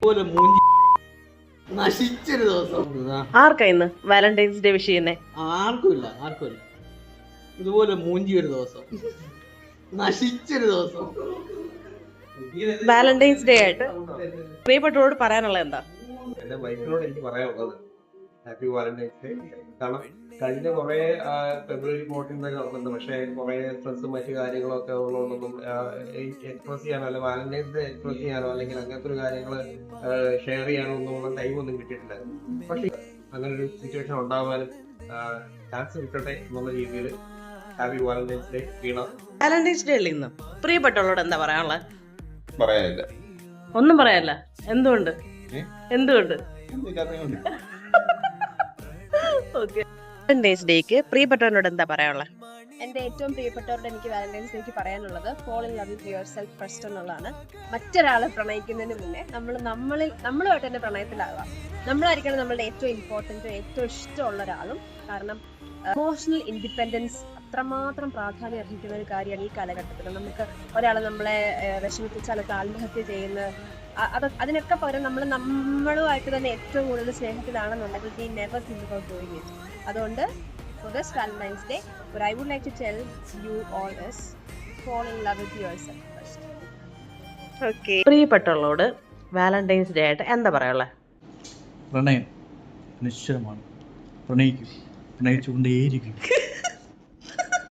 ഇതുപോലെ മൂഞ്ചി നശിച്ചൊരു ദിവസം. ആർക്കാ ഇന്ന് വാലന്റൈൻസ് ഡേ വിഷ് ചെയ്യുന്നേ? ആർക്കുമില്ല. ഇതുപോലെ മൂഞ്ചി ഒരു ദിവസം, നശിച്ചൊരു ദിവസം. വാലന്റൈൻസ് ഡേ ആയിട്ട് പ്രിയപ്പെട്ടവരോട് പറയാനുള്ള എന്താ? എന്റെ വൈഫിനോട് എനിക്ക് പറയാനുള്ളത് ഹാപ്പി വാലന്റൈൻസ് ഡേ. കാരണം കഴിഞ്ഞ കുറെ ഫെബ്രുവരി 14 നടന്നുണ്ട്, പക്ഷെ കുറെ സ്ട്രെസ്സും മറ്റു കാര്യങ്ങളൊക്കെ ഉള്ളതൊന്നും എക്സ്പ്രസ് ചെയ്യാനോ അല്ലെ വാലന്റൈൻസ് ഡേ എക്സ്പ്രസ് ചെയ്യാനോ അല്ലെങ്കിൽ അങ്ങനത്തെ ഒരു കാര്യങ്ങൾ ഷെയർ ചെയ്യാനോ ഒന്നും ടൈമൊന്നും കിട്ടിയിട്ടില്ല. പക്ഷെ അങ്ങനെ ഒരു സിറ്റുവേഷൻ ഉണ്ടാവാനും ചാൻസ് കിട്ടട്ടെ എന്നുള്ള രീതിയിൽ ഹാപ്പി വാലന്റൈൻസ് ഡേ വീണ. വാലന്റൈൻസ് ഡേ അല്ലേ ഇന്ന്? പ്രിയപ്പെട്ടവരോട് എന്താ പറയാനുള്ളത്? പറയാനില്ല, ഒന്നും പറയാനില്ല. എന്തുകൊണ്ട്? വാലന്റൈൻസ് ഡേക്ക് പ്രിയപ്പെട്ടവരോട് എന്താ പറയാനുള്ളത്? എൻ്റെ ഏറ്റവും പ്രിയപ്പെട്ടവരോട് എനിക്ക് വാലന്റൈൻസ് ഡേക്ക് പറയാനുള്ളത് fall in love with yourself first എന്നുള്ളതാണ്. മറ്റൊരാളെ പ്രണയിക്കുന്നതിന് മുന്നേ നമ്മളുമായിട്ട് തന്നെ പ്രണയത്തിലാകാം. നമ്മളായിരിക്കണം നമ്മളുടെ ഏറ്റവും ഇമ്പോർട്ടൻറ്റും ഏറ്റവും ഇഷ്ടമുള്ള ഒരാളും. കാരണം ഇമോഷണൽ ഇൻഡിപെൻഡൻസ് അത്രമാത്രം പ്രാധാന്യം അർഹിക്കുന്ന ഒരു കാര്യമാണ് ഈ കാലഘട്ടത്തിൽ. നമുക്ക് ഒരാളെ നമ്മളെ വിഷമിപ്പിച്ചാലൊക്കെ ആത്മഹത്യ ചെയ്യുന്ന അതിനൊക്കെ പകരം നമ്മളുമായിട്ട് തന്നെ ഏറ്റവും കൂടുതൽ സ്നേഹത്തിലാണെന്നുണ്ടെങ്കിൽ we never think about doing it. അതുകൊണ്ട് for this Valentine's Day, what I would like to tell you all is fall in love with yourself first. Okay. പ്രിയപ്പെട്ടവരോട് വാലന്റൈൻസ് ഡേ ആയിട്ട് എന്താ പറയാനുള്ളത്? പ്രണയം നിശ്ചലമാണ്, പ്രണയിക്കും, പ്രണയിച്ചുകൊണ്ടേയിരിക്കും.